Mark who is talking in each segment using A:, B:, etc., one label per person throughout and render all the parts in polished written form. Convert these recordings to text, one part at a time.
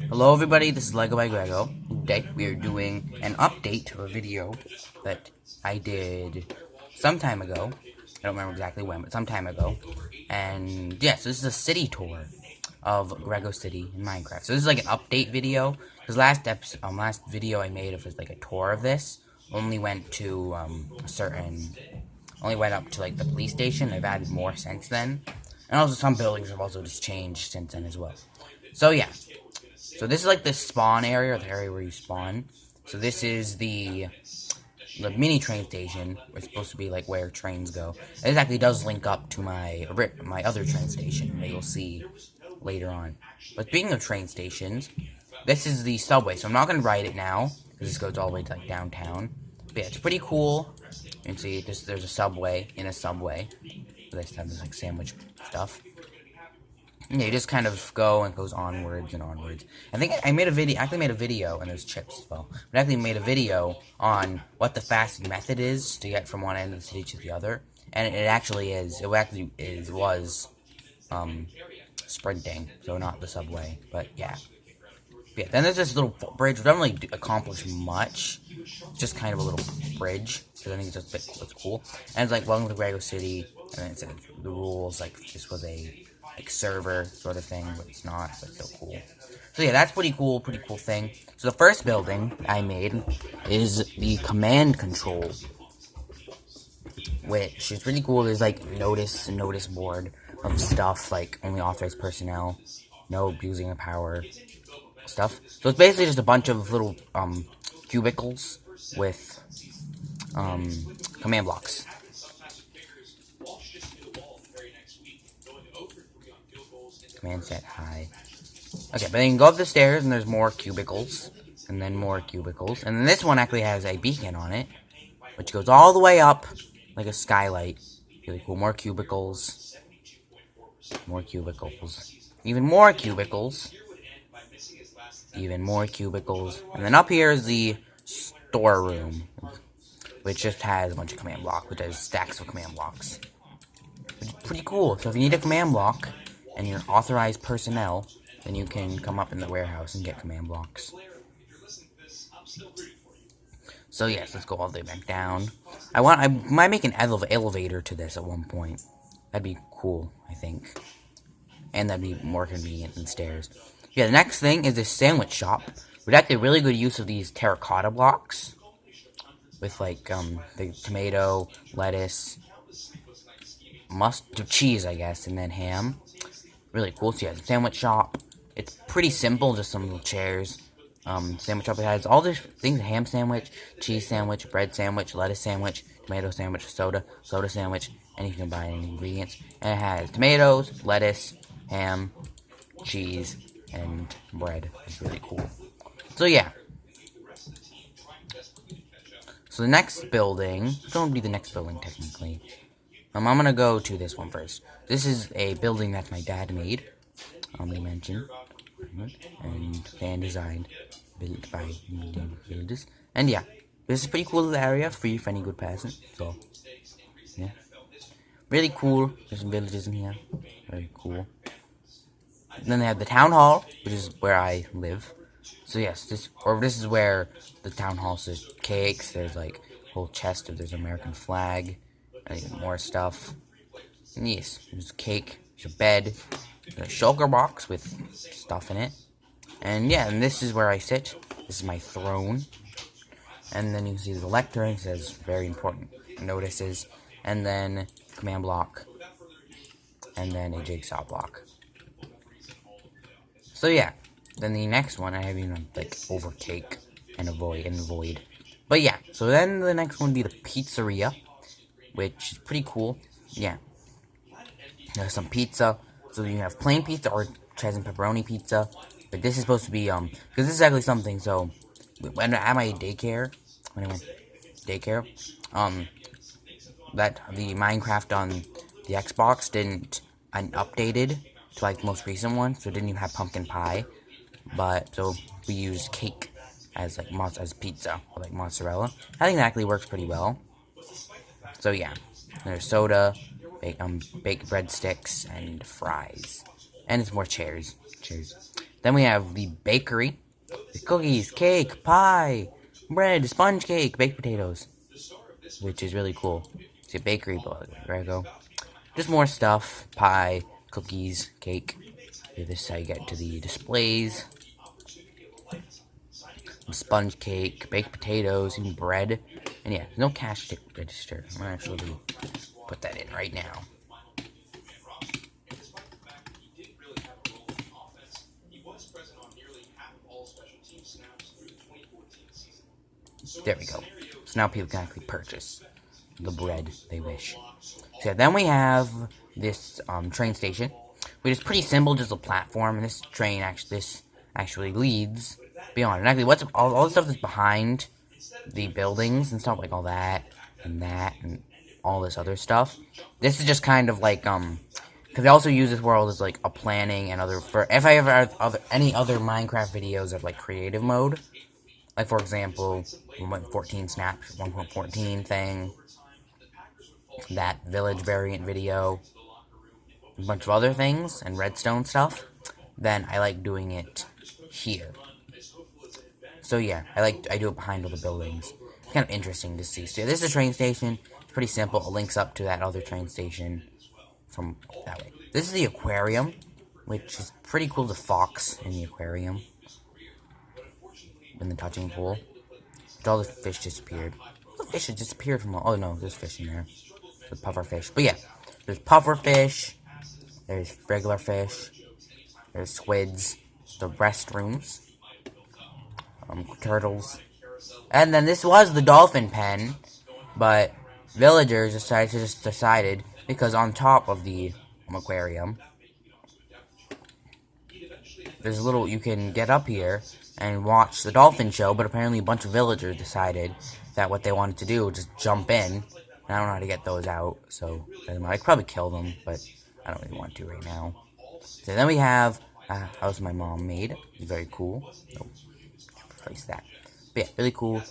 A: Hello everybody, this is Lego by Grego. Today we are doing an update or a video that I did some time ago. I don't remember exactly when, but some time ago. And yes, this is a city tour of Grego City in Minecraft. So this is like an update video. Because last video I made of was like a tour of this only went to only went up to like the police station. I've added more since then. And also some buildings have also just changed since then as well. So yeah. So this is like the spawn area, or the area where you spawn. So this is the mini train station. It's supposed to be like where trains go. It actually does link up to my other train station that you'll see later on. But speaking of train stations, this is the subway. So I'm not going to ride it now, because this goes all the way to like downtown. But yeah, it's pretty cool. You can see there's a subway in a subway. This time there's like sandwich stuff. Yeah, you just kind of go and it goes onwards and onwards. I think I made a video, and there's chips as well. But I actually made a video on what the fastest method is to get from one end of the city to the other. And it actually was sprinting, so not the subway, but yeah. But yeah, then there's this little bridge, which doesn't really accomplish much. It's just kind of a little bridge, so I think it's cool. And it's like, welcome to Grego City, and then it says the rules, like, this was a server sort of thing, but it's not, but it's still cool. So yeah, that's pretty cool thing. So the first building I made is the command control, which is pretty cool. There's like notice board of stuff like only authorized personnel, no abusing of power stuff. So it's basically just a bunch of little cubicles with command blocks. Command set high. Okay, but then you can go up the stairs and there's more cubicles. And then more cubicles. And then this one actually has a beacon on it, which goes all the way up like a skylight. Really cool. More cubicles. More cubicles. Even more cubicles. Even more cubicles. And then up here is the storeroom, which just has a bunch of command blocks, which has stacks of command blocks. Which is pretty cool. So if you need a command block, and you're authorized personnel, then you can come up in the warehouse and get command blocks. So yes, let's go all the way back down. I might make an elevator to this at one point. That'd be cool, I think. And that'd be more convenient than stairs. Yeah, the next thing is this sandwich shop. We'd actually really good use of these terracotta blocks. With like, the tomato, lettuce, cheese, I guess, and then ham. Really cool. So yeah, the sandwich shop. It's pretty simple, just some little chairs. Sandwich shop, it has all these things: ham sandwich, cheese sandwich, bread sandwich, lettuce sandwich, tomato sandwich, soda sandwich, and you can buy any ingredients. And it has tomatoes, lettuce, ham, cheese, and bread. It's really cool. So yeah. So the next building, it's going to be the next building technically. I'm gonna go to this one first. This is a building that my dad made. They mentioned and designed, built by builders. And yeah, this is a pretty cool little area, free for any good person. So yeah, really cool. There's some villages in here, very cool. And then they have the town hall, which is where I live. So yes, this is where the town hall says cakes. There's like a whole chest of there's an American flag. And even more stuff. And yes, there's a cake, there's a bed, there's a shulker box with stuff in it. And yeah, and this is where I sit. This is my throne. And then you can see the lectern. It says very important notices. And then command block. And then a jigsaw block. So yeah, then the next one I have even like over cake and a void. But yeah, so then the next one would be the pizzeria, which is pretty cool. Yeah. There's some pizza. So you have plain pizza or cheese and pepperoni pizza. But this is supposed to be, because this is actually something, so, when at my daycare, that the Minecraft on the Xbox didn't, updated to, like, the most recent one, so it didn't even have pumpkin pie. But, so, we used cake as, like, as pizza, or, like, mozzarella. I think that actually works pretty well. So yeah, there's soda, baked breadsticks, and fries. And it's more chairs. Then we have the bakery. The cookies, cake, pie, bread, sponge cake, baked potatoes. Which is really cool. It's a bakery, but Grego. Just more stuff. Pie, cookies, cake. This is how you get to the displays. Sponge cake, baked potatoes, and bread. And yeah, no cash register. I'm gonna actually put that in right now. There we go. So now people can actually purchase the bread they wish. So then we have this train station, which is pretty simple, just a platform. And this train actually leads beyond. And actually, what's all the stuff that's behind the buildings and stuff, like all that and all this other stuff. This is just kind of like because I also use this world as like a planning and other for if I ever have any other Minecraft videos of like creative mode. Like, for example, 1.14 Snap, 1.14 thing, that village variant video, a bunch of other things, and redstone stuff, then I like doing it here. So yeah, I do it behind all the buildings. It's kind of interesting to see. So this is a train station. It's pretty simple. It links up to that other train station from that way. This is the aquarium, which is pretty cool. The fox in the aquarium. In the touching pool. All the fish disappeared. The fish had disappeared from... Oh, no, there's fish in there. The puffer fish. But yeah, there's puffer fish. There's regular fish. There's squids. The restrooms. Turtles. And then this was the dolphin pen. But villagers decided, because on top of the aquarium, there's a little... You can get up here and watch the dolphin show, but apparently a bunch of villagers decided that what they wanted to do was just jump in. And I don't know how to get those out, so I could probably kill them, but I don't really want to right now. So then we have a house my mom made. It's very cool. Oh, replace that. But yeah, really cool.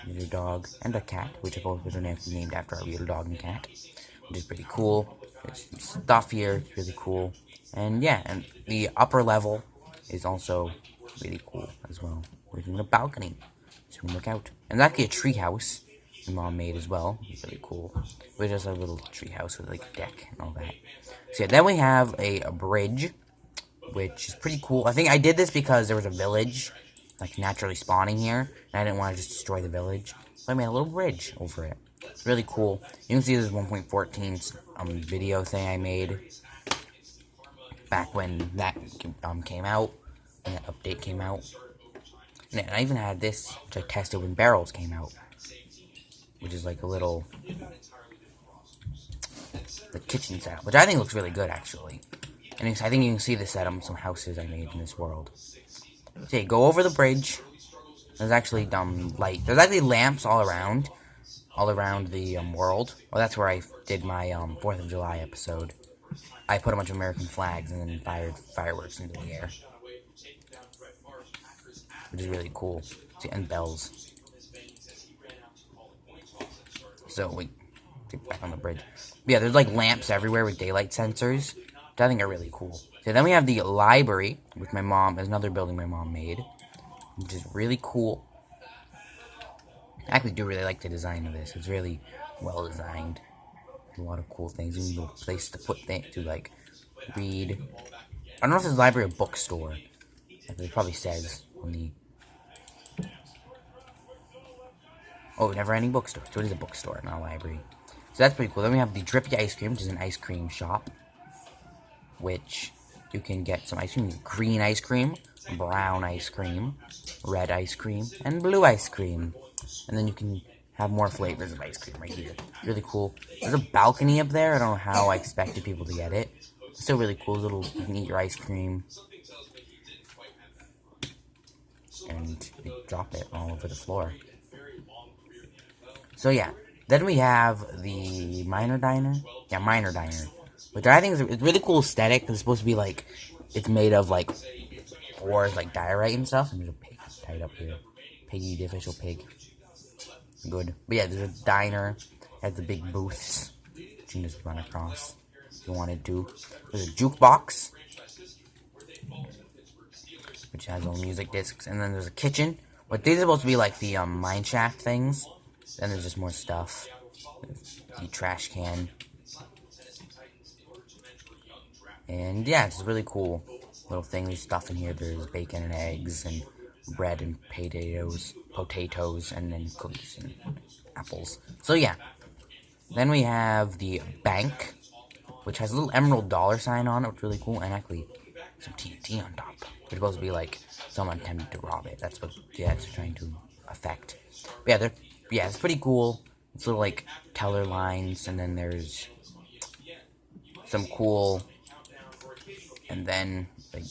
A: There's a dog and a cat, which are named after our real dog and cat, which is pretty cool. There's some stuff here. It's really cool. And yeah, and the upper level is also really cool as well. We're in a balcony, so we can look out. And there's actually a tree house my mom made as well. It's really cool. We're just a little tree house with like a deck and all that. So yeah, then we have a bridge, which is pretty cool. I think I did this because there was a village like naturally spawning here, and I didn't want to just destroy the village. So I made a little bridge over it. It's really cool. You can see this 1.14 video thing I made back when that came out. When that update came out. And I even had this, which I tested when barrels came out. Which is like a little... the kitchen setup. Which I think looks really good, actually. And I think you can see this at some houses I made in this world. So you go over the bridge. There's actually light. There's actually lamps all around the world. Well, that's where I did my 4th of July episode. I put a bunch of American flags and then fired fireworks into the air. Which is really cool. See, and bells. So we get back on the bridge. But yeah, there's like lamps everywhere with daylight sensors, which I think are really cool. So then we have the library, which my mom, is another building my mom made, which is really cool. I actually do really like the design of this. It's really well designed. A lot of cool things. Even a little place to put things to like read. I don't know if it's a library or bookstore. It probably says on the... Oh, never-ending bookstore. So it is a bookstore, not a library. So that's pretty cool. Then we have the Drippy Ice Cream, which is an ice cream shop. Which you can get some ice cream. Green ice cream, brown ice cream, red ice cream, and blue ice cream. And then you can have more flavors of ice cream right here. Really cool. There's a balcony up there. I don't know how I expected people to get it. It's still really cool. You can eat your ice cream. And you drop it all over the floor. So yeah, then we have the Miner Diner. Yeah, Miner Diner, which I think is a really cool aesthetic. It's supposed to be like, it's made of like ores, like diorite and stuff. And there's a pig tied up here. Piggy, the official pig. Good. But yeah, there's a diner. It has the big booths. You can just run across if you wanted to. There's a jukebox. which has little music discs. And then there's a kitchen. But these are supposed to be like the mine shaft things. Then there's just more stuff. There's the trash can. And yeah, it's really cool little thing. There's stuff in here. There's bacon and eggs and bread and potatoes, and then cookies and apples. So yeah. Then we have the bank, which has a little emerald dollar sign on it, which is really cool, and actually some TNT on top. It's supposed to be like someone attempted to rob it. That's what it's trying to affect. But yeah, it's pretty cool. It's little like teller lines, and then there's some cool, and then like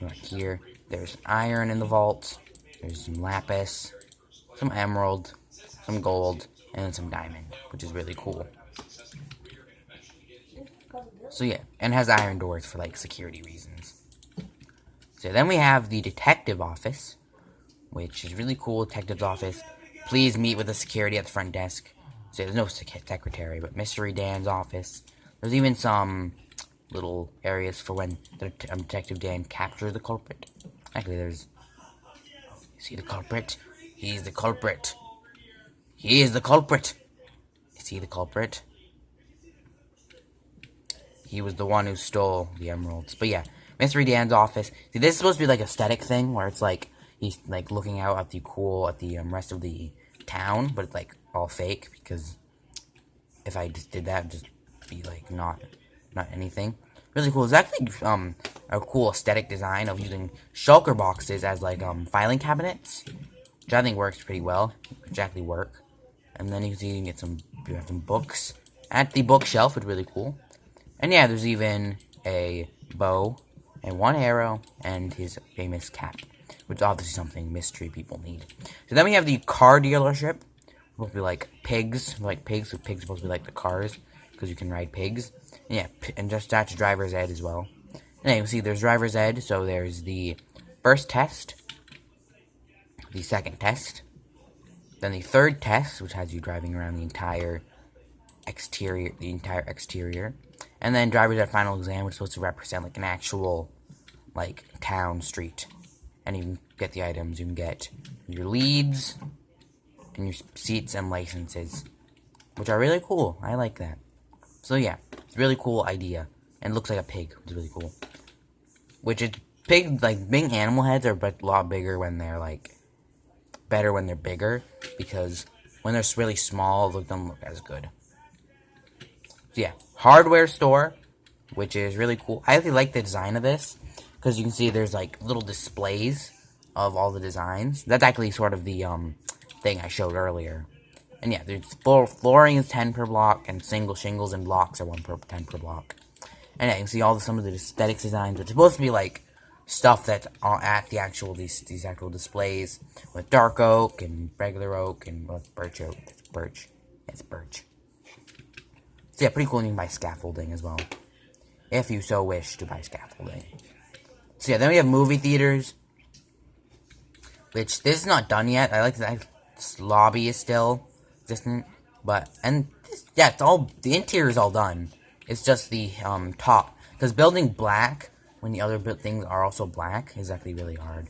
A: right here, there's iron in the vault. There's some lapis, some emerald, some gold, and then some diamond, which is really cool. So yeah, and it has iron doors for like security reasons. So then we have the detective office, which is really cool. Detective's office. Please meet with the security at the front desk. So there's no secretary, but Mystery Dan's office. There's even some little areas for when Detective Dan captures the culprit. Actually, there's... See the culprit? He's the culprit. He is the culprit. Is he the culprit? He was the one who stole the emeralds. But yeah, Mystery Dan's office. See, this is supposed to be like a aesthetic thing, where it's like he's like looking out at the rest of the town, but it's like all fake, because if I just did that, it'd just be like not anything. Really cool. It's actually a cool aesthetic design of using shulker boxes as like filing cabinets, which I think works pretty well. Which actually work. And then you can get some books at the bookshelf, which is really cool. And yeah, there's even a bow and one arrow and his famous cap, which is obviously something mystery people need. So then we have the car dealership. It's supposed to be like pigs, so pigs are supposed to be like the cars, because you can ride pigs. And yeah, and just that's driver's ed as well. And you can see there's driver's ed, so there's the first test, the second test, then the third test, which has you driving around the entire exterior, and then driver's ed final exam, which is supposed to represent like an actual like town street. And you can get the items. You can get your leads and your seats and licenses, which are really cool. I like that. So yeah, it's a really cool idea, and it looks like a pig, which is really cool. Which is big animal heads are a lot bigger when they're like better when they're bigger, because when they're really small, they don't look as good. So yeah, hardware store, which is really cool. I actually like the design of this, because you can see there's like little displays of all the designs. That's actually sort of the thing I showed earlier. And yeah, there's flooring is 10 per block, and single shingles and blocks are 10 per block. And yeah, you can see some of the aesthetics designs, which is supposed to be like stuff that's at the actual these actual displays, with dark oak and regular oak and birch oak. It's birch. It's birch. So yeah, pretty cool. And you can buy scaffolding as well, if you so wish to buy scaffolding. So yeah, then we have movie theaters, which this is not done yet. I like that this lobby is still existent, it's all, the interior is all done. It's just the top, because building black when the other things are also black is actually really hard.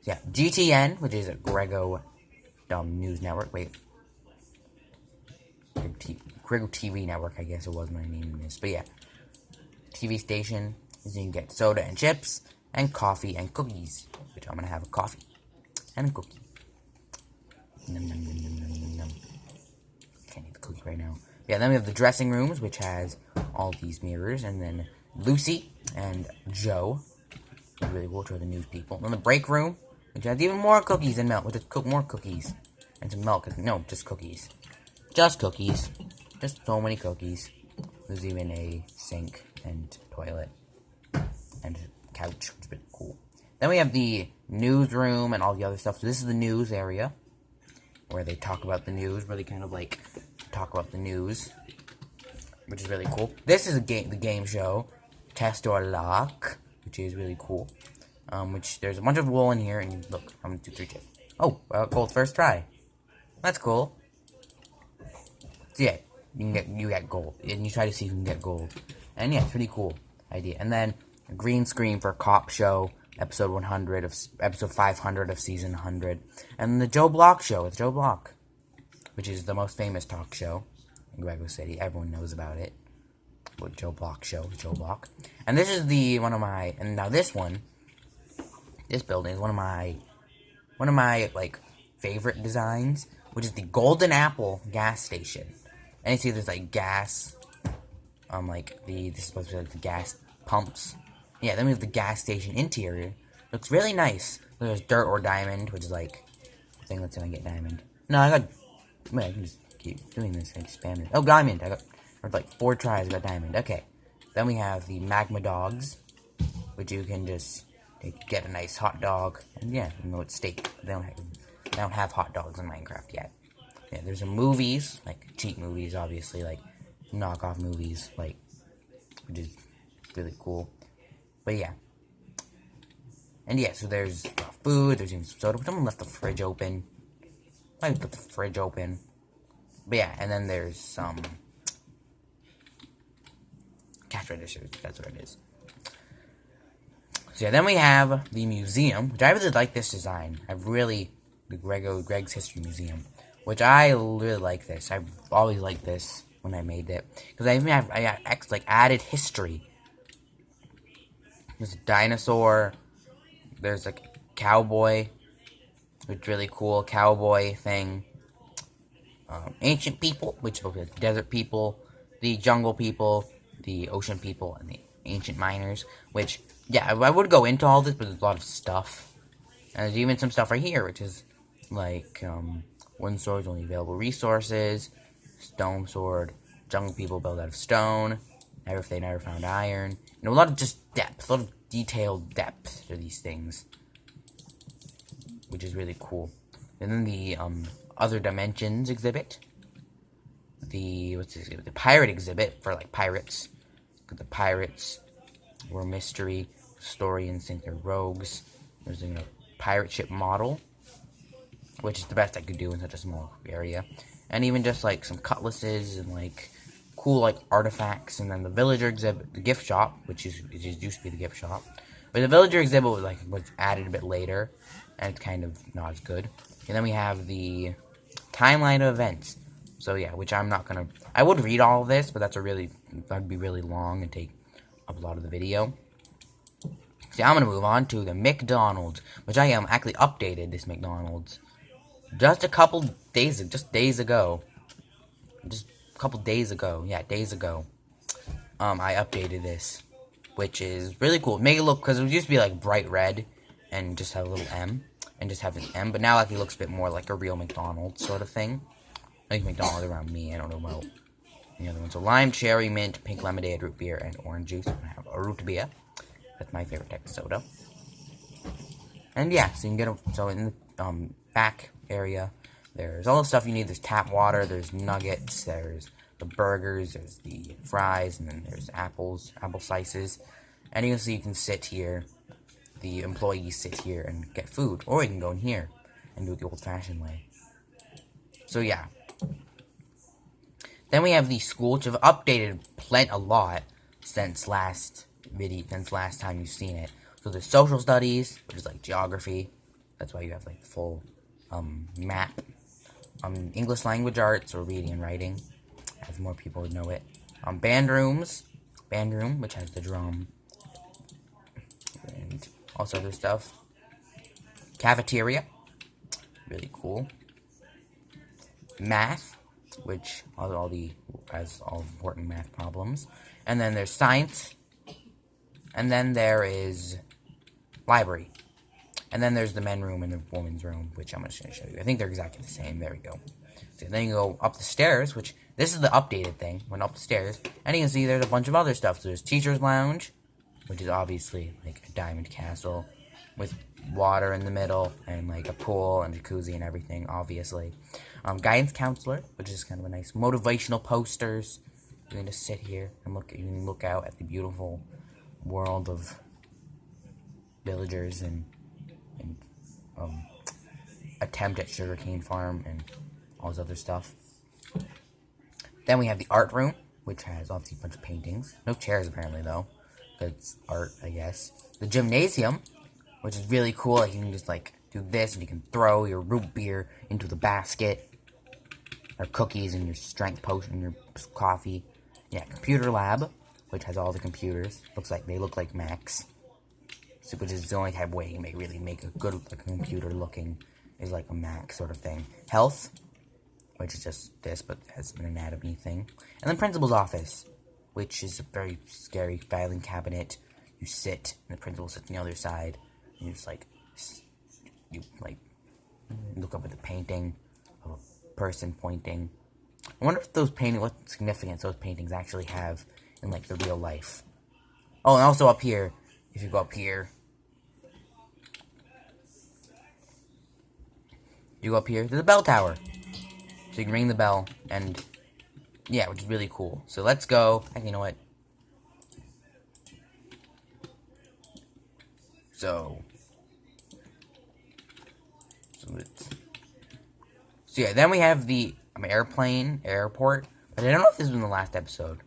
A: So yeah, GTN, which is a Grego news network. Wait, Grego TV network, I guess it was my name in this. But yeah, TV station. You can get soda and chips and coffee and cookies, which I'm gonna have a coffee and a cookie. Nom, nom, nom, nom, nom, nom. Can't eat the cookie right now. Yeah, then we have the dressing rooms, which has all these mirrors, and then Lucy and Joe, which is really cool, which are the news people. And then the break room, which has even more cookies and milk, which is more cookies and some milk. No, just cookies. Just cookies. Just so many cookies. There's even a sink and toilet and a couch, which is pretty cool. Then we have the newsroom and all the other stuff. So this is the news area, where they talk about the news, where they kind of like talk about the news, which is really cool. This is the game show, Test or Lock, which is really cool. Which there's a bunch of wool in here, and you look, 1, 2, 3, 2. Oh, gold first try. That's cool. So yeah, you get gold, and you try to see if you can get gold, and yeah, it's pretty cool idea. And then a green screen for a cop show, episode 100 of episode 500 of season 100, and the Joe Block show with Joe Block, which is the most famous talk show in Grego City. Everyone knows about it. With Joe Block show with Joe Block, and this is one of my. And now this building is one of my like favorite designs, which is the Golden Apple gas station. And you see there's like gas, this is supposed to be like the gas pumps. Yeah, then we have the gas station interior. Looks really nice. There's dirt or diamond, which is like the thing that's gonna get diamond. No, I can just keep doing this and expand it. Oh, diamond! Or like 4 tries, I got diamond. Okay. Then we have the magma dogs, which you can just get a nice hot dog. And yeah, you know it's steak. They don't have hot dogs in Minecraft yet. Yeah, there's some movies, like cheap movies, obviously, like knockoff movies, like, which is really cool. But yeah. And yeah, so there's food, there's even some soda. Someone left the fridge open. I left the fridge open. But yeah, and then there's some cash registers, that's what it is. So yeah, then we have the museum, which I really like this design. The Greg's History Museum, which I really like this. I've always liked this when I made it, because I even have added history. There's a dinosaur. There's like a cowboy, which is really cool cowboy thing. Ancient people, which are the desert people, the jungle people, the ocean people, and the ancient miners, which, yeah, I would go into all this, but there's a lot of stuff. And there's even some stuff right here, which is, like, wooden swords, only available resources, stone sword, jungle people built out of stone, they never found iron. You know, a lot of just depth, a lot of detailed depth to these things, which is really cool. And then the, other dimensions exhibit, the pirate exhibit for like pirates. The pirates were mystery, story, and sink their rogues. There's a pirate ship model, which is the best I could do in such a small area. And even just like some cutlasses and like cool like artifacts. And then the villager exhibit, the gift shop, which used to be the gift shop. But the villager exhibit was added a bit later, and it's kind of not as good. And then we have the timeline of events. So yeah, which I would read all of this, but that'd be really long and take up a lot of the video. So I'm gonna move on to the McDonald's, which I actually updated this McDonald's just a couple days, days ago. I updated this, which is really cool. Make it look, because it used to be like bright red and just have a little M. And just have an M, but now it looks a bit more like a real McDonald's sort of thing. Like McDonald's around me, I don't know about the other ones. So lime, cherry, mint, pink lemonade, root beer, and orange juice. I'm gonna have a root beer. That's my favorite type of soda. And yeah, so you can get them. So in the back area, there's all the stuff you need. There's tap water, there's nuggets, there's the burgers, there's the fries, and then there's apple slices. And you can see you can sit here. The employees sit here and get food, or you can go in here and do it the old-fashioned way. So yeah. Then we have the school, which have updated a lot since last time you've seen it. So there's social studies, which is like geography. That's why you have like the full map. English language arts, or reading and writing, as more people would know it. Band room, which has the drum. And also other stuff. Cafeteria, really cool. Math, which has all important math problems. And then there's science. And then there is library. And then there's the men's room and the women's room, which I'm just going to show you. I think they're exactly the same. There we go. So then you go up the stairs, which this is the updated thing. Went up the stairs, and you can see there's a bunch of other stuff. So there's teacher's lounge, which is obviously like a diamond castle with water in the middle and like a pool and jacuzzi and everything, obviously. Guidance counselor, which is kind of a nice motivational posters. You can just sit here and look out at the beautiful world of villagers and attempt at sugarcane farm and all this other stuff. Then we have the art room, which has obviously a bunch of paintings. No chairs apparently though, because it's art, I guess. The gymnasium, which is really cool. Like, you can just, like, do this, and you can throw your root beer into the basket, or cookies, and your strength potion, your coffee. Yeah, computer lab, which has all the computers. They look like Macs. So, which is the only type of way you may really make a good, like, computer looking, is like a Mac sort of thing. Health, which is just this, but has an anatomy thing. And then principal's office, which is a very scary filing cabinet. You sit, and the principal sits on the other side, and you just, like, look up at the painting of a person pointing. I wonder if what significance those paintings actually have in, like, the real life. Oh, and also up here, if you go up here, there's a bell tower. So you can ring the bell, and yeah, which is really cool. So let's go. Actually, you know what? So yeah, then we have the airport. But I don't know if this was in the last episode.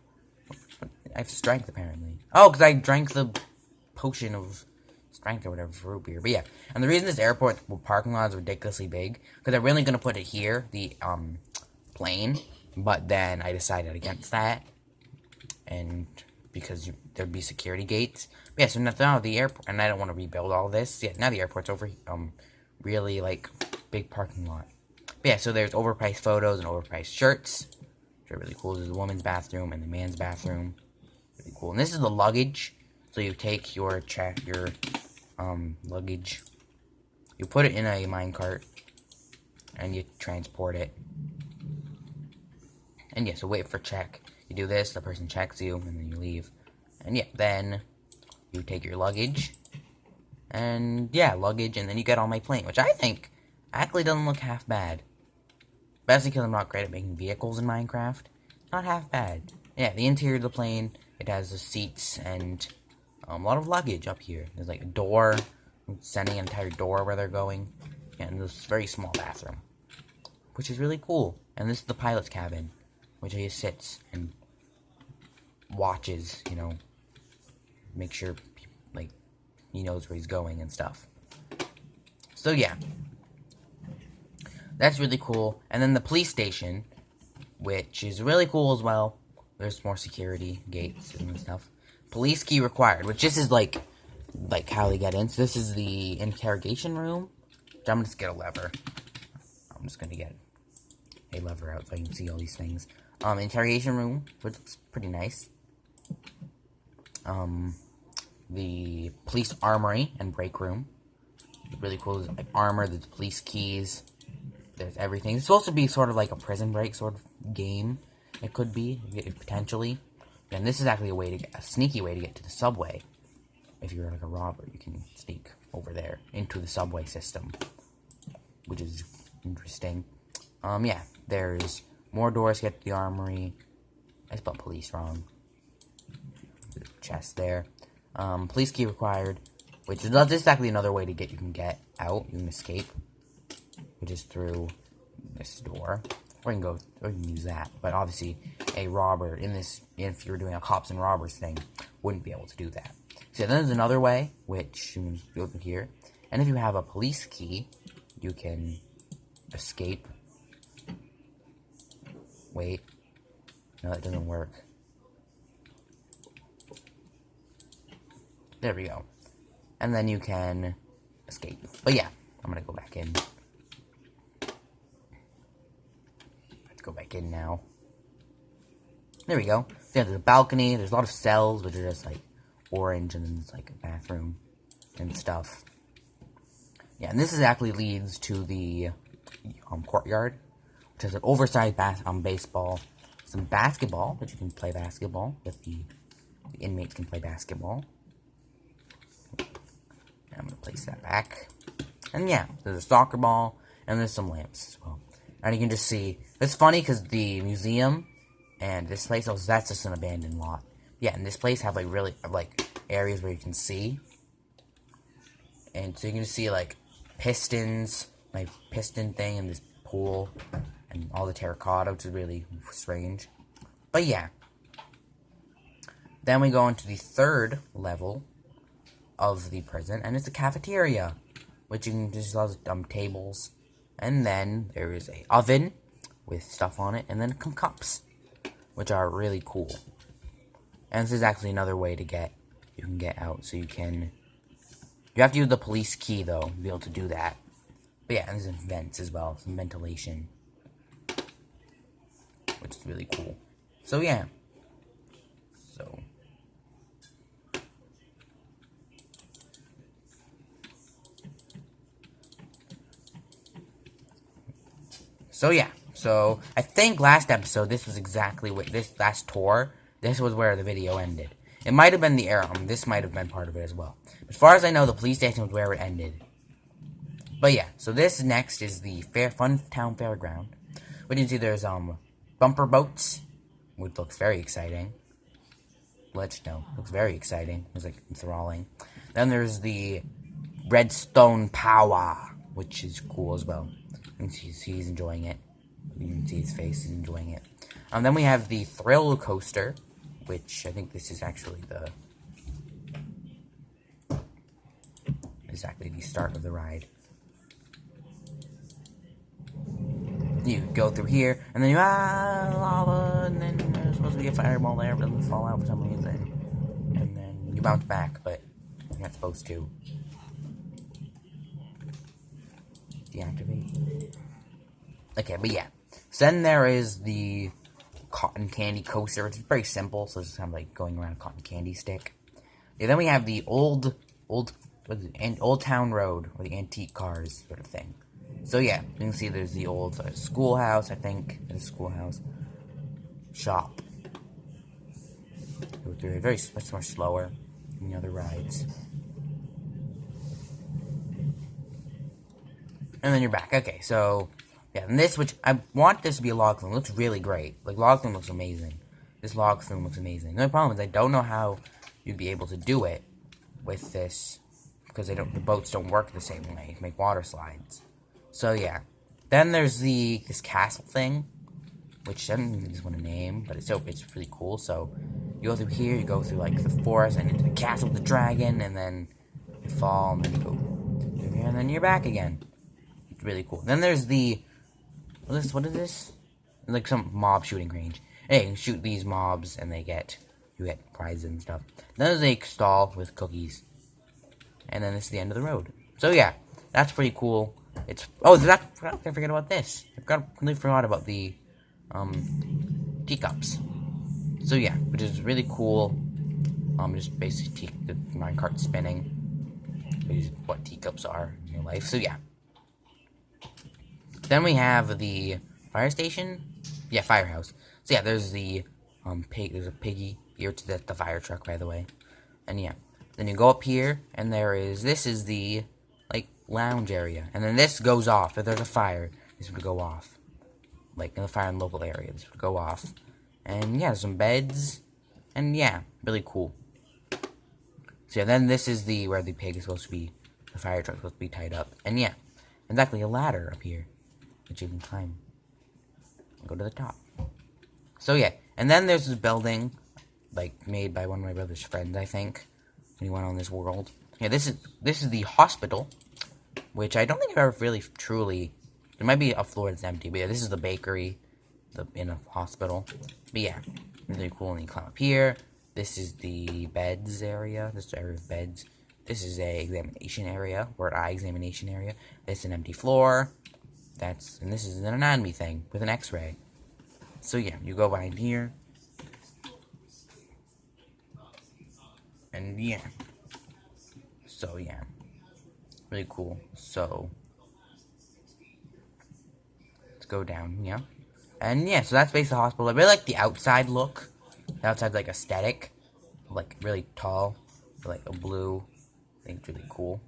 A: I have strength, apparently. Oh, because I drank the potion of strength or whatever for root beer. But yeah, and the reason this airport parking lot is ridiculously big, because I'm really going to put it here, the plane, but then I decided against that, and because there'd be security gates. But yeah, so now the airport, and I don't want to rebuild all this. Yeah, now the airport's over, really, like, big parking lot. But yeah, so there's overpriced photos and overpriced shirts, which are really cool. There's the woman's bathroom and the man's bathroom. Really cool. And this is the luggage. So you take your luggage, you put it in a minecart, and you transport it. And yeah, so wait for check. You do this, the person checks you, and then you leave. And yeah, then you take your luggage, and yeah, luggage, and then you get on my plane, which I think actually doesn't look half bad. Especially because I'm not great at making vehicles in Minecraft. Not half bad. Yeah, the interior of the plane, it has the seats and a lot of luggage up here. There's like a door, sending an entire door where they're going, and this very small bathroom, which is really cool. And this is the pilot's cabin, which he sits and watches, you know, make sure, like, he knows where he's going and stuff. So yeah, that's really cool. And then the police station, which is really cool as well. There's more security gates and stuff. Police key required, which this is like how they get in. So this is the interrogation room. I'm just gonna get a lever. I'm just gonna get a lever out so I can see all these things. Interrogation room, which looks pretty nice. The police armory and break room. Really cool. There's like armor, there's police keys, there's everything. It's supposed to be sort of like a prison break sort of game. It could be, potentially. And this is actually a sneaky way to get to the subway. If you're like a robber, you can sneak over there into the subway system, which is interesting. Yeah, there's more doors to get to the armory. I spelled police wrong. Chest there. Police key required, which is exactly another way you can get out. You can escape, which is through this door. Or you can use that. But obviously, a robber if you're doing a cops and robbers thing, wouldn't be able to do that. So then there's another way, which you can go here. And if you have a police key, you can escape. Wait. No, that doesn't work. There we go. And then you can escape. But yeah, I'm gonna go back in. Let's go back in now. There we go. So yeah, there's a balcony. There's a lot of cells, which are just like orange, and then there's like a bathroom and stuff. Yeah, and this actually leads to the courtyard, which has an oversized baseball, some basketball, which you can play basketball. If the inmates can play basketball. And I'm gonna place that back. And yeah, there's a soccer ball, and there's some lamps as well. And you can just see, it's funny because the museum and this place, that's just an abandoned lot. Yeah, and this place have areas where you can see. And so you can just see like pistons, like piston thing in this pool, and all the terracotta, which is really strange. But yeah. Then we go into the third level, of the prison, and it's a cafeteria, which you can just have tables, and then there is a oven with stuff on it, and then some cups, which are really cool. And this is actually another way to you can get out, so you have to use the police key, though, to be able to do that. But yeah, and there's vents as well, some ventilation, which is really cool. So yeah. So yeah. So I think last episode, this was exactly what this last tour. This was where the video ended. It might have been the era. This might have been part of it as well. As far as I know, the police station was where it ended. But yeah. So this next is the Fun Town Fairground. We can see there's bumper boats, which looks very exciting. Let you know, looks very exciting. It's like enthralling. Then there's the Redstone Power, which is cool as well. You can see he's enjoying it. You can see his face, he's enjoying it. Then we have the Thrill Coaster, which I think this is actually the start of the ride. You go through here, and then lava, and then there's supposed to be a fireball there, but it doesn't fall out for some reason. And then you bounce back, but you're not supposed to. Deactivate. Okay, but yeah. So then there is the cotton candy coaster. It's very simple, so it's just kind of like going around a cotton candy stick. Yeah, then we have the old town road, or the antique cars sort of thing. So yeah, you can see there's the old schoolhouse, I think. There's a schoolhouse. Shop. They're much more slower than the other rides. And then you're back. Okay, so yeah, and which I want this to be a log flume. It looks really great. Like, log flume looks amazing. This log flume looks amazing. The only problem is I don't know how you'd be able to do it with this, because the boats don't work the same way. Make water slides. So yeah. Then there's this castle thing, which I don't even just want to name, but it's really cool. So you go through here, you go through like the forest and into the castle with the dragon, and then you fall, and then you go through here, and then you're back again. It's really cool. Then there's what is this? Like some mob shooting range. Hey, you can shoot these mobs, and you get prizes and stuff. Then there's a stall with cookies, and then this is the end of the road. So yeah, that's pretty cool. I can't forget about this. I completely forgot about the teacups. So yeah, which is really cool. Just basically the minecart spinning, which is what teacups are in real life. So yeah. Then we have the fire station. Yeah, firehouse. So yeah, there's the there's a piggy here to the fire truck, by the way. And yeah, then you go up here, and this is the lounge area, and then this goes off. If there's a fire, this would go off. Like in the fire in the local area, this would go off. And yeah, some beds, and yeah, really cool. So yeah, then this is where the pig is supposed to be, the fire truck is supposed to be tied up. And yeah, exactly, a ladder up here, which you can climb and go to the top. So yeah, and then there's this building, made by one of my brother's friends, I think, when he went on this world. Yeah, this is the hospital, which I don't think I've ever really truly. There might be a floor that's empty, but yeah, this is the bakery, in a hospital. But yeah, really cool. And you climb up here. This is the beds area. This is the area of beds. This is a examination area, eye examination area. This is an empty floor. And this is an anatomy thing with an X-ray. So yeah, you go behind here, and yeah. So yeah, really cool. So let's go down, yeah. And yeah, so that's basically the hospital. I really like the outside look. The outside's aesthetic, really tall, a blue. I think it's really cool.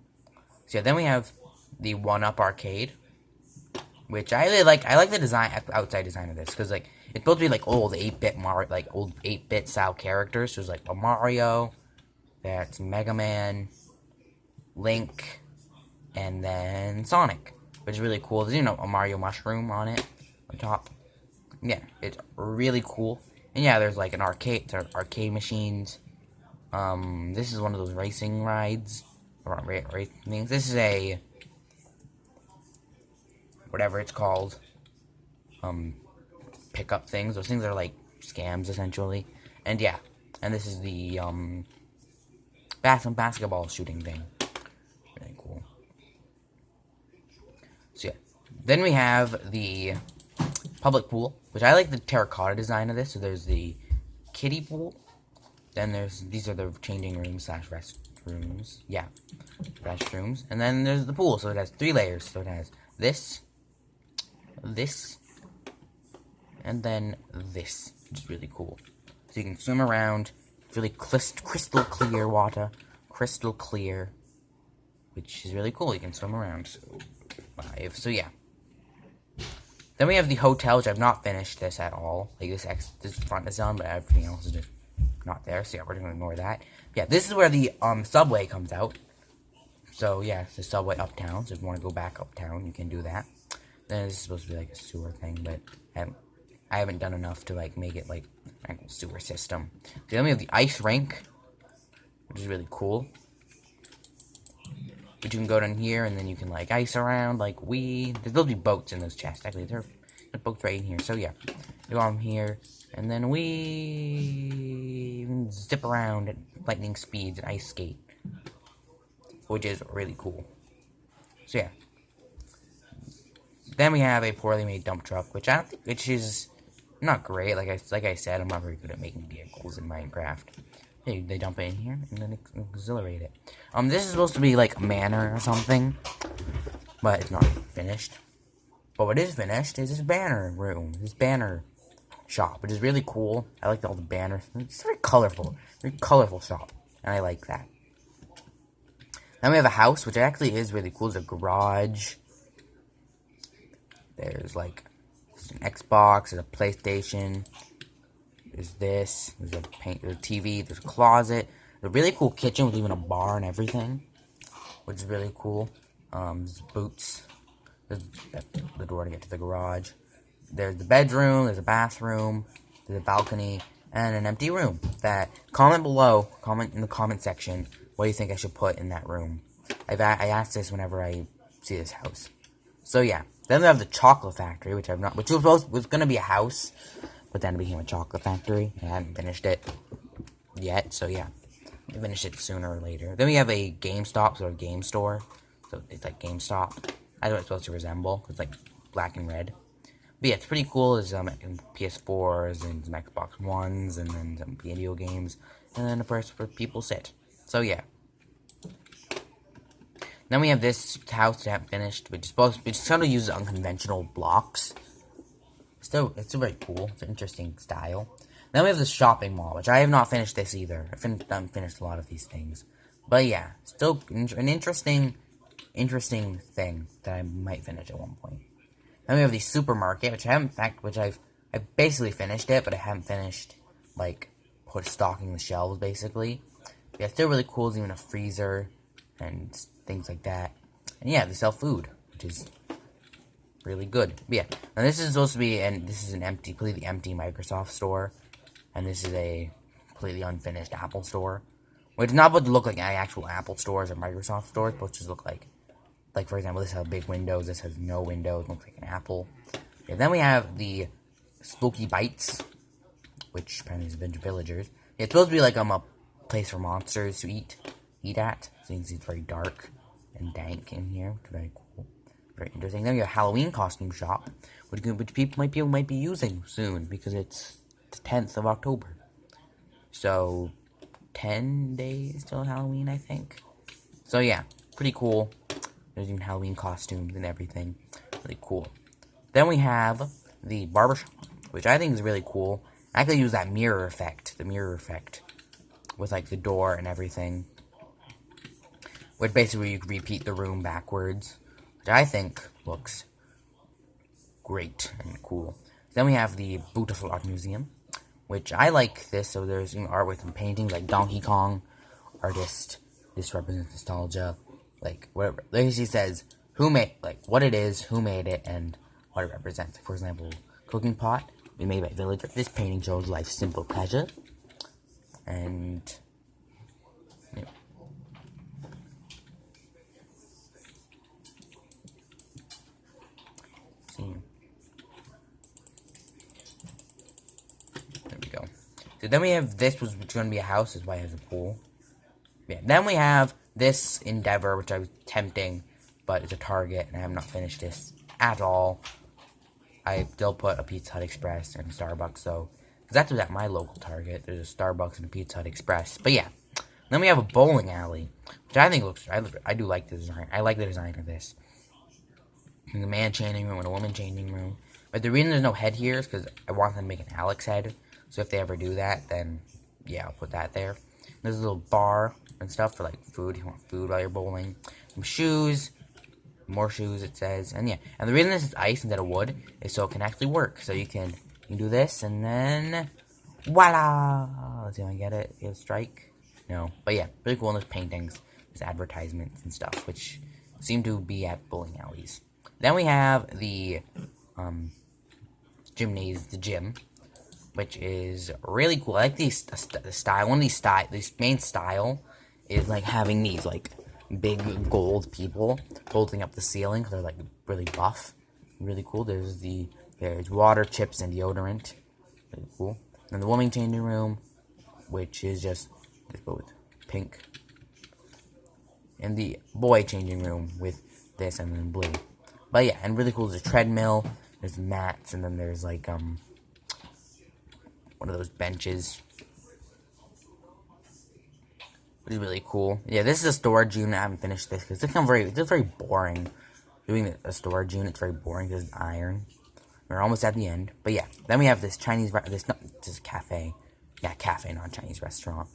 A: So yeah, then we have the 1-Up arcade, which I really like. I like the outside design of this, because it's supposed to be old 8-bit Mario, old 8-bit style characters. So there's a Mario, that's Mega Man, Link, and then Sonic, which is really cool. There's a Mario mushroom on it, on top. Yeah, it's really cool. And yeah, there's an arcade machines, This is one of those racing rides, or race things. This is a whatever it's called, pickup things. Those things are like scams essentially, and yeah, and this is the basketball shooting thing. Really cool. So yeah, then we have the public pool, which I like the terracotta design of this. So there's the kiddie pool. Then these are the changing rooms slash restrooms. Yeah, restrooms. And then there's the pool. So it has 3 layers. So it has this, and then this, which is really cool. So you can swim around. It's really crystal clear water. Crystal clear. Which is really cool. You can swim around. So yeah. Then we have the hotel, which I've not finished this at all. Like this front is done, but everything else is just not there. So yeah, we're gonna ignore that. Yeah, this is where the subway comes out. So yeah, it's the subway uptown. So if you want to go back uptown, you can do that. Then this is supposed to be like a sewer thing, but I haven't done enough to like make it like an actual sewer system. So then we have the ice rink, which is really cool. But you can go down here, and then you can, like, ice around, like, there's supposed to be boats in those chests, actually, there are boats right in here, so, yeah, you go on here, and then we zip around at lightning speeds and ice skate, which is really cool, so, yeah. Then we have a poorly made dump truck, which is not great, like I said, I'm not very good at making vehicles in Minecraft. They dump it in here, and then exhilarate it. This is supposed to be like a manor or something, but it's not finished. But what is finished is this banner room, this banner shop, which is really cool. I like all the banners. It's very colorful shop, and I like that. Then we have a house, which actually is really cool. There's a garage. There's an Xbox, there's a PlayStation. There's there's a TV, there's a closet, there's a really cool kitchen with even a bar and everything, which is really cool. There's boots, there's the door to get to the garage, there's the bedroom, there's a bathroom, there's a balcony, and an empty room. Comment below, comment in the comment section, what do you think I should put in that room? I asked this whenever I see this house. So yeah, then we have the chocolate factory, which was gonna be a house, but then it became a chocolate factory. I haven't finished it yet, so yeah. I'll finish it sooner or later. Then we have a GameStop, so a game store. So it's like GameStop. That's what it's supposed to resemble. It's like black and red. But yeah, it's pretty cool. There's PS4s and some Xbox Ones, and then some video games. And then, of course, where people sit. So yeah. Then we have this house that I haven't finished, which kind of uses unconventional blocks. It's still very cool. It's an interesting style. Then we have the shopping mall, which I have not finished this either. I haven't finished a lot of these things. But yeah, still an interesting thing that I might finish at one point. Then we have the supermarket, which I've basically finished it, but I haven't finished, like, stocking the shelves, basically. But yeah, it's still really cool. There's even a freezer and things like that. And yeah, they sell food, which is really good. But yeah, and this is supposed to be, this is an completely empty Microsoft store, and this is a completely unfinished Apple store, which is not supposed to look like actual Apple stores or Microsoft stores, but just look like for example, this has big windows, this has no windows, it looks like an Apple. Yeah, then we have the Spooky Bites, which apparently is a bunch of villagers. It's supposed to be like a place for monsters to eat at. So you can see it's very dark and dank in here, which is very cool. Very interesting. Then we have a Halloween costume shop, which people might be using soon, because it's the 10th of October. So 10 days till Halloween, I think. So yeah, pretty cool. There's even Halloween costumes and everything. Really cool. Then we have the barbershop, which I think is really cool. I could use that mirror effect, with like the door and everything. Which basically you can repeat the room backwards, which I think looks great and cool. Then we have the Beautiful Art Museum, which I like this. So there's art with some paintings like Donkey Kong artist. This represents nostalgia, like whatever. He says what it is, who made it, and what it represents. For example, cooking pot, made by villagers. This painting shows life's simple pleasure, and Then we have this, was going to be a house. That's why it has a pool. Yeah. Then we have this endeavor, which I was tempting, but it's a Target, and I have not finished this at all. I still put a Pizza Hut Express and Starbucks, so because that's what's at my local Target. There's a Starbucks and a Pizza Hut Express. But yeah, then we have a bowling alley, which I think looks. I do like the design. I like the design of this. There's a man changing room and a woman changing room. But the reason there's no head here is because I want them to make an Alex head. So if they ever do that, then yeah, I'll put that there. There's a little bar and stuff for like food. You want food while you're bowling. Some shoes. More shoes, it says. And yeah, and the reason this is ice instead of wood is so it can actually work. So you can do this, and then voila! Let's see if I get it. Get a strike? No. But yeah, really cool. And there's paintings, there's advertisements and stuff, which seem to be at bowling alleys. Then we have the the gym, which is really cool. I like the style. One of this main style is like having these like big gold people holding up the ceiling because they're like really buff, really cool. There's water, chips, and deodorant, really cool. And the woman changing room, which is just both pink, and the boy changing room with this and then blue. But yeah, and really cool. There's a treadmill, there's mats, and then there's like one of those benches. It's really cool. Yeah, this is a storage unit. I haven't finished this because it's very boring. Doing a storage unit, it's very boring because it's iron. We're almost at the end. But yeah, then we have this this cafe. Yeah, cafe, not Chinese restaurant.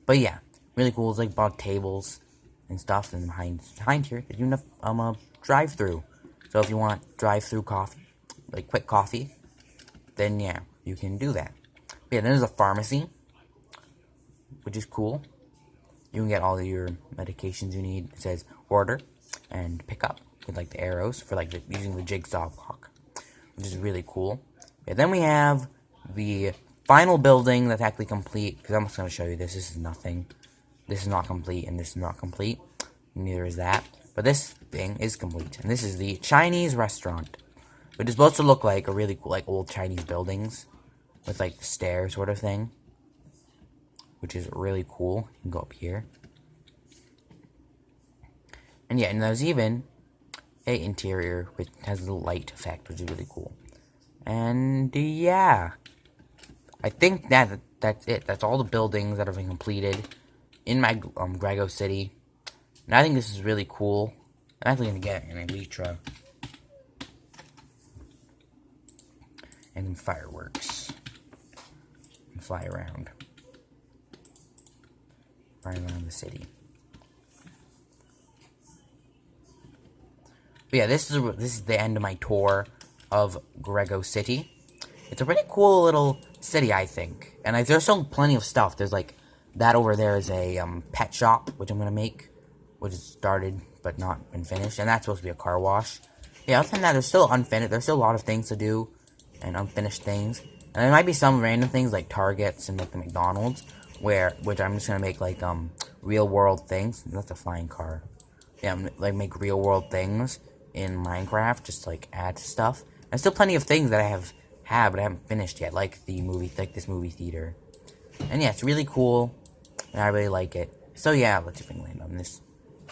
A: But yeah, really cool. It's like bought tables and stuff. And behind here, there's enough a drive-through. So if you want drive-through coffee, like quick coffee, then yeah, you can do that. But yeah, then there's a pharmacy, which is cool. You can get all of your medications you need. It says order and pick up with like the arrows for like using the jigsaw block, which is really cool. Yeah, then we have the final building that's actually complete, because I'm just going to show you this. This is nothing. This is not complete, and this is not complete. Neither is that. But this thing is complete, and this is the Chinese restaurant, which is supposed to look like a really cool, like old Chinese buildings with like stairs sort of thing, which is really cool. You can go up here. And yeah, and there's even a interior which has a light effect, which is really cool. And yeah, I think that's it. That's all the buildings that have been completed in my Grego city. And I think this is really cool. I'm actually going to get an elytra and some fireworks and fly around the city. But yeah, this is the end of my tour of Grego City. It's a pretty cool little city, I think. And there's still plenty of stuff. There's like that over there is a pet shop, which I'm gonna make, which is started but not been finished, and that's supposed to be a car wash. Yeah, other than that, there's still unfinished. There's still a lot of things to do and unfinished things. And there might be some random things like Targets and like the McDonald's, which I'm just gonna make like real world things. That's a flying car. Yeah, like make real world things in Minecraft, just like add stuff. There's still plenty of things that I have but I haven't finished yet, like this movie theater. And yeah, it's really cool, and I really like it. So yeah, let's see if I can land on this.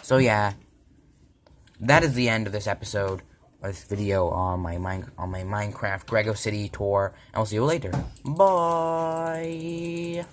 A: So yeah, that is the end of this episode, of this video on my Minecraft Grego City tour, and I'll see you later. Bye.